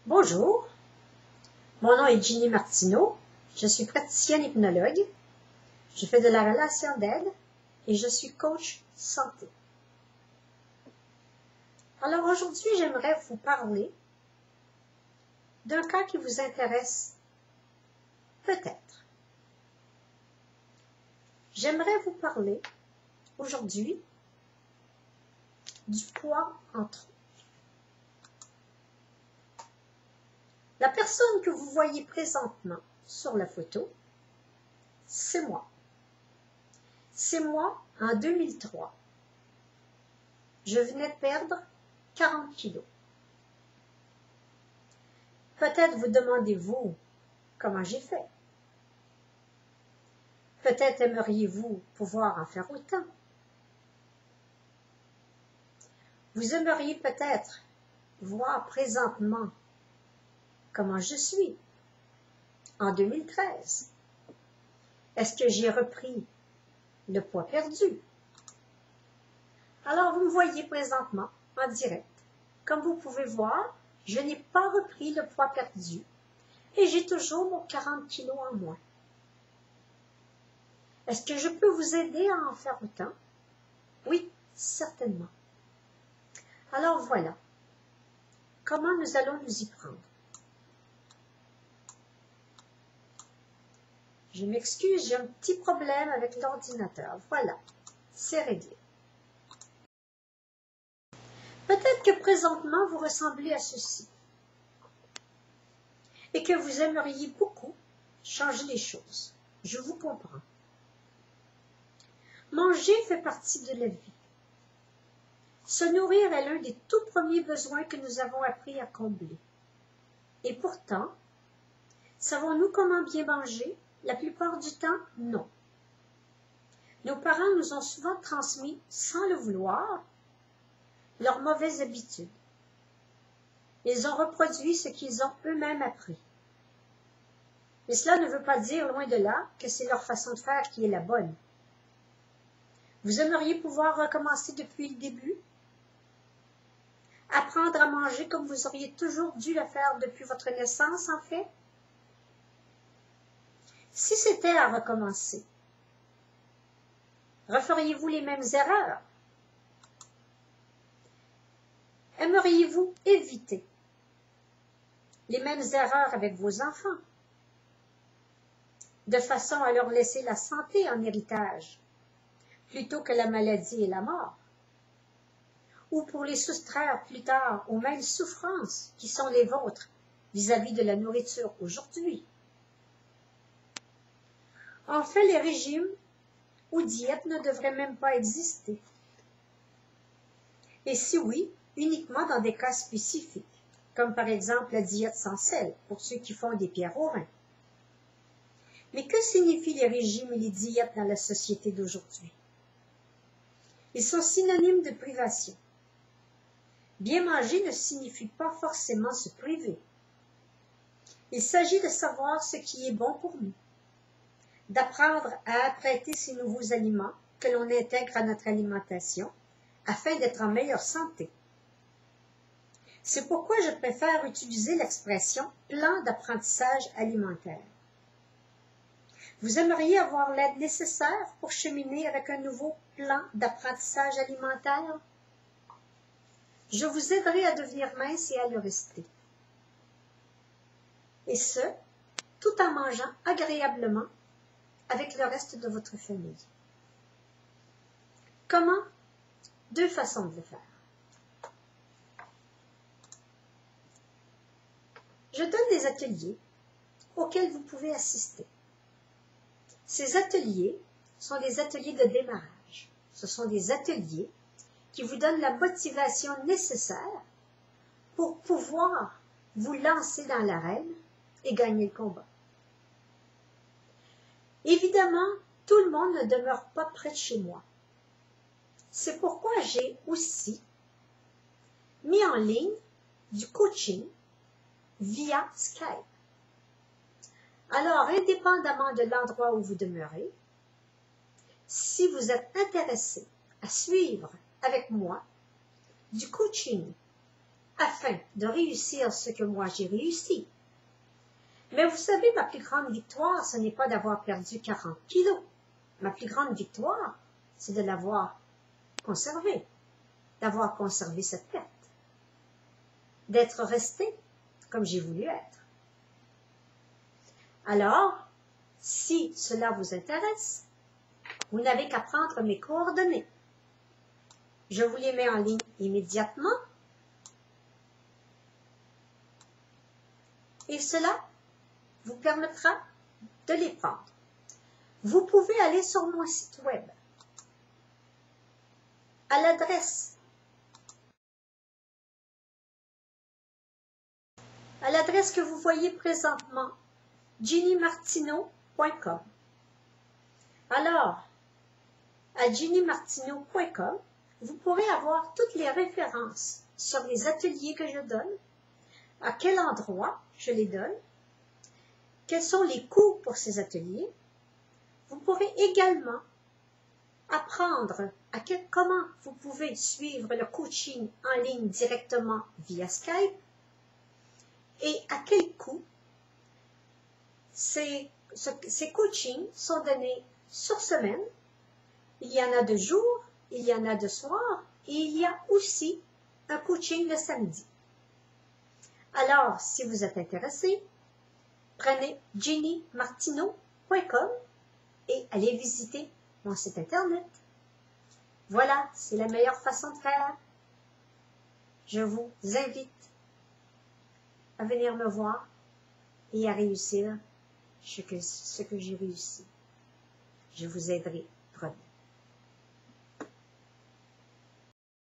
Bonjour, mon nom est Ginny Martineau, je suis praticienne hypnologue, je fais de la relation d'aide et je suis coach santé. Alors aujourd'hui, j'aimerais vous parler d'un cas qui vous intéresse peut-être. J'aimerais vous parler aujourd'hui du poids en trop. La personne que vous voyez présentement sur la photo, c'est moi. C'est moi en 2003. Je venais de perdre 40 kilos. Peut-être vous demandez-vous comment j'ai fait. Peut-être aimeriez-vous pouvoir en faire autant. Vous aimeriez peut-être voir présentement comment je suis en 2013. Est-ce que j'ai repris le poids perdu? Alors, vous me voyez présentement en direct. Comme vous pouvez voir, je n'ai pas repris le poids perdu et j'ai toujours mon 40 kilos en moins. Est-ce que je peux vous aider à en faire autant? Oui, certainement. Alors voilà, comment nous allons nous y prendre? Je m'excuse, j'ai un petit problème avec l'ordinateur. Voilà, c'est réglé. Peut-être que présentement, vous ressemblez à ceci et que vous aimeriez beaucoup changer les choses. Je vous comprends. Manger fait partie de la vie. Se nourrir est l'un des tout premiers besoins que nous avons appris à combler. Et pourtant, savons-nous comment bien manger? La plupart du temps, non. Nos parents nous ont souvent transmis, sans le vouloir, leurs mauvaises habitudes. Ils ont reproduit ce qu'ils ont eux-mêmes appris. Mais cela ne veut pas dire, loin de là, que c'est leur façon de faire qui est la bonne. Vous aimeriez pouvoir recommencer depuis le début? Apprendre à manger comme vous auriez toujours dû le faire depuis votre naissance, en fait? Si c'était à recommencer, referiez-vous les mêmes erreurs? Aimeriez-vous éviter les mêmes erreurs avec vos enfants, de façon à leur laisser la santé en héritage, plutôt que la maladie et la mort, ou pour les soustraire plus tard aux mêmes souffrances qui sont les vôtres vis-à-vis de la nourriture aujourd'hui? En fait, les régimes ou diètes ne devraient même pas exister. Et si oui, uniquement dans des cas spécifiques, comme par exemple la diète sans sel, pour ceux qui font des pierres aux reins. Mais que signifient les régimes et les diètes dans la société d'aujourd'hui? Ils sont synonymes de privation. Bien manger ne signifie pas forcément se priver. Il s'agit de savoir ce qui est bon pour nous, d'apprendre à apprêter ces nouveaux aliments que l'on intègre à notre alimentation afin d'être en meilleure santé. C'est pourquoi je préfère utiliser l'expression « plan d'apprentissage alimentaire ». Vous aimeriez avoir l'aide nécessaire pour cheminer avec un nouveau plan d'apprentissage alimentaire? Je vous aiderai à devenir mince et à le rester. Et ce, tout en mangeant agréablement avec le reste de votre famille. Comment? Deux façons de le faire. Je donne des ateliers auxquels vous pouvez assister. Ces ateliers sont des ateliers de démarrage. Ce sont des ateliers qui vous donnent la motivation nécessaire pour pouvoir vous lancer dans l'arène et gagner le combat. Évidemment, tout le monde ne demeure pas près de chez moi. C'est pourquoi j'ai aussi mis en ligne du coaching via Skype. Alors, indépendamment de l'endroit où vous demeurez, si vous êtes intéressé à suivre avec moi du coaching afin de réussir ce que moi j'ai réussi. Mais vous savez, ma plus grande victoire, ce n'est pas d'avoir perdu 40 kilos. Ma plus grande victoire, c'est de l'avoir conservé, d'avoir conservé cette perte, d'être resté comme j'ai voulu être. Alors, si cela vous intéresse, vous n'avez qu'à prendre mes coordonnées. Je vous les mets en ligne immédiatement. Et cela vous permettra de les prendre. Vous pouvez aller sur mon site web à l'adresse que vous voyez présentement, ginnymartineau.com. Alors, à ginnymartineau.com, vous pourrez avoir toutes les références sur les ateliers que je donne, à quel endroit je les donne, quels sont les coûts pour ces ateliers. Vous pourrez également apprendre comment vous pouvez suivre le coaching en ligne directement via Skype et à quel coût ces coachings sont donnés sur semaine. Il y en a de jour, il y en a de soir et il y a aussi un coaching le samedi. Alors, si vous êtes intéressé, prenez ginnymartineau.com et allez visiter mon site internet. Voilà, c'est la meilleure façon de faire. Je vous invite à venir me voir et à réussir ce que j'ai réussi. Je vous aiderai, promis.